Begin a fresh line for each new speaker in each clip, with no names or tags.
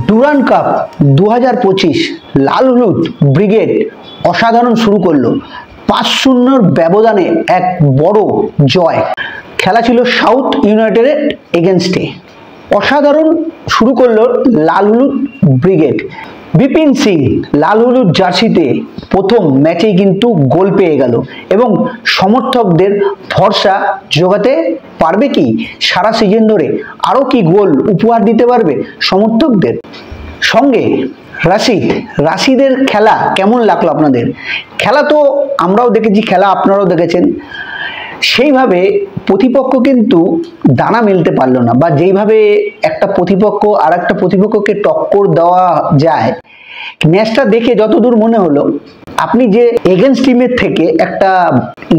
Durand cup 2025 লাল হলুদ brigade অসাধারণ শুরু করলো। 5-0 ব্যবধানে এক বড় জয়। খেলা ছিল সাউথ ইউনাইটেডের এগেনস্টে। অসাধারণ শুরু করলো লাল হলুদ ব্রিগেড। বিপিন সিং লাল হলুদ জার্সিতে প্রথম ম্যাচেই কিন্তু গোল পেয়ে গেল এবং সমর্থকদের ভরসা জোগাতে পারবে কি সারা সিজন ধরে, আরও কি গোল উপহার দিতে পারবে সমর্থকদের। সঙ্গে রাশিদের খেলা কেমন লাগলো আপনাদের? খেলা তো আমরাও দেখেছি, খেলা আপনারাও দেখেছেন। সেইভাবে প্রতিপক্ষ কিন্তু দানা মেলতে পারলো না, বা যেইভাবে একটা প্রতিপক্ষ আর একটা প্রতিপক্ষকে টক্কর দেওয়া যায়, ম্যাচটা দেখে যতদূর মনে হলো আপনি যে এগেনস্ট টিমের থেকে একটা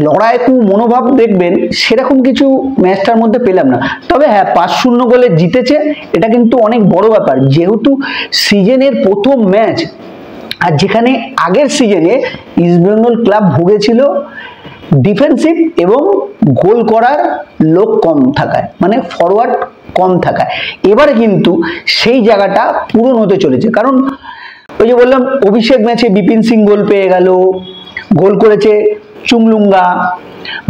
লড়াইকু মনোভাব দেখবেন সেরকম কিছু ম্যাচটার মধ্যে পেলাম না। তবে হ্যাঁ, 5-0 গোলে জিতেছে, এটা কিন্তু অনেক বড় ব্যাপার, যেহেতু সিজনের প্রথম ম্যাচ। আর যেখানে আগের সিজনে ইস্টবেঙ্গল ক্লাব ভুগেছিল ডিফেন্সিভ এবং গোল করার লোক কম থাকায়, মানে ফরওয়ার্ড কম থাকায়, এবারে কিন্তু সেই জায়গাটা পূরণ হতে চলেছে। কারণ ওই যে বললাম, অভিষেক ম্যাচে বিপিন সিং গোল পেয়ে গেল, গোল করেছে চুংলুঙ্গা,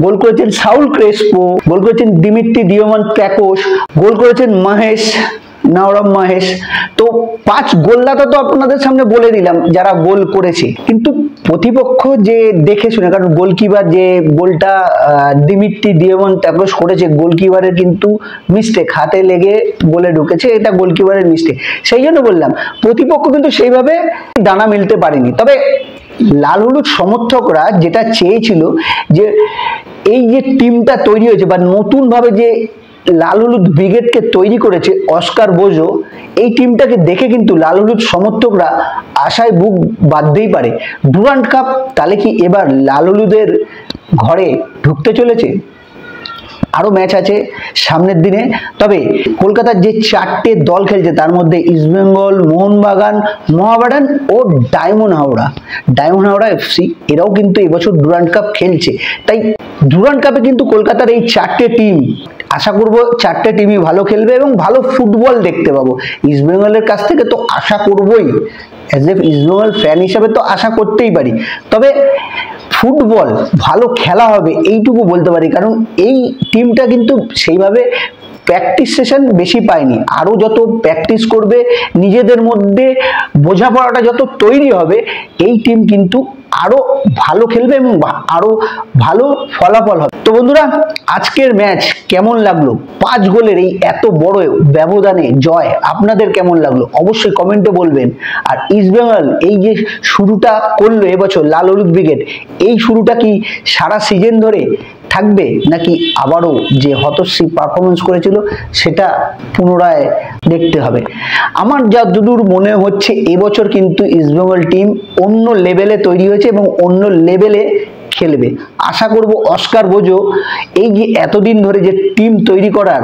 গোল করেছেন সাউল ক্রেসপো, গোল করেছেন দিমিত্রি দিয়ামান্ত্রাকোস, গোল করেছেন নাওরাম মহেশ। তো 5 গোলদাতা তো আপনাদের সামনে বলে দিলাম যারা গোল করেছে, কিন্তু প্রতিপক্ষ যে দেখে শুনে, কারণ গোলকিপার যে গোলটা দিমিত্রি দিয়ামান্ত্রাকোস করেছে, গোলকিপারের কিন্তু মিস্টেক, হাতে লেগে গোলে ঢুকেছে, এটা গোলকিপারের মিস্টেক। সেই জন্য বললাম প্রতিপক্ষ কিন্তু সেইভাবে দানা মিলতে পারেনি। তবে লাল হলুদ সমর্থকরা যেটা চেয়েছিল, যে এই যে টিমটা তৈরি হয়েছে বা নতুন ভাবে যে লাল হলুদ ব্রিগেডকে তৈরি করেছে অস্কার বোজো, এই টিমটাকে দেখে কিন্তু লাল হলুদ সমর্থকরা আশায় বুক বাঁধতেই পারে। ডুরান্ড কাপ তাহলে কি এবার লাল হলুদের ঘরে ঢুকতে চলেছে? আরও ম্যাচ আছে সামনের দিনে। তবে কলকাতার যে 4টে দল খেলছে তার মধ্যে ইস্টবেঙ্গল, মোহনবাগান, মোহামেডান ও ডায়মন্ড হাওড়া এফসি, এরাও কিন্তু এবছর ডুরান্ড কাপ খেলছে। তাই ডুরান্ড কাপে কিন্তু কলকাতার এই 4টে টিম, আশা করব 4টে টিমই ভালো খেলবে এবং ভালো ফুটবল দেখতে পাবো। ইস্টবেঙ্গলের কাছ থেকে তো আশা করবই, অ্যাজ এ ইস্টবেঙ্গল ফ্যান হিসাবে তো আশা করতেই পারি। তবে ফুটবল ভালো খেলা হবে এইটুকু বলতে পারি, কারণ এই টিমটা কিন্তু সেইভাবে প্র্যাকটিস সেশন বেশি পায়নি। আরও যত প্র্যাকটিস করবে, নিজেদের মধ্যে বোঝাপড়াটা যত তৈরি হবে, এই টিম কিন্তু আরো ভালো খেলবে এবং আরো ভালো ফলাফল হবে। তো বন্ধুরা, আজকের ম্যাচ কেমন লাগলো? 5 গোলের এই এত বড় ব্যবধানে জয় আপনাদের কেমন লাগলো অবশ্যই কমেন্টে বলবেন। আর ইস্টবেঙ্গল এই যে শুরুটা করলো এবছর লাল হলুদ ব্রিগেড, এই শুরুটা কি সারা সিজন ধরে থাকবে, নাকি আবারও যে হতশ্রী পারফরমেন্স করেছিল সেটা পুনরায় দেখতে হবে? আমার যতদূর মনে হচ্ছে এবছর কিন্তু ইস্টবেঙ্গল টিম অন্য লেভেলে তৈরি হয়েছে এবং অন্য লেভেলে খেলবে। আশা করব অস্কার বোজো এই যে এতদিন ধরে যে টিম তৈরি করার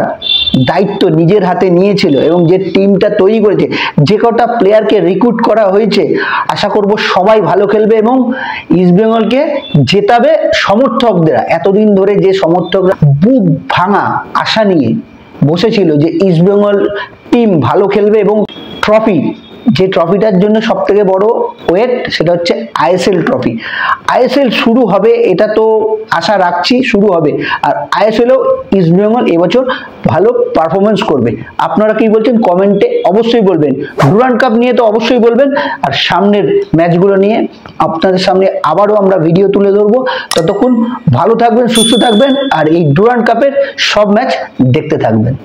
দায়িত্ব নিজের হাতে নিয়েছিল এবং যে টিমটা তৈরি করেছে, যে কটা প্লেয়ারকে রিক্রুট করা হয়েছে, আশা করব সবাই ভালো খেলবে এবং ইস্টবেঙ্গলকে জেতাবে। সমর্থকরা এতদিন ধরে যে সমর্থকরা বুক ভাঙা আশা নিয়ে বসেছিল যে ইস্টবেঙ্গল টিম ভালো খেলবে এবং যে ট্রফিটার জন্য সব থেকে বড় ওয়েট, সেটা হচ্ছে আইএসএল ট্রফি। আইএসএল শুরু হবে, এটা তো আশা রাখছি শুরু হবে। আর আইএসএলও ইস্টবেঙ্গল এবছর ভালো পারফরমেন্স করবে। আপনারা কি বলছেন কমেন্টে অবশ্যই বলবেন। ডুরান্ড কাপ নিয়ে তো অবশ্যই বলবেন, আর সামনের ম্যাচগুলো নিয়ে আপনাদের সামনে আবারও আমরা ভিডিও তুলে ধরবো। ততক্ষণ ভালো থাকবেন, সুস্থ থাকবেন, আর এই ডুরান্ড কাপের সব ম্যাচ দেখতে থাকবেন।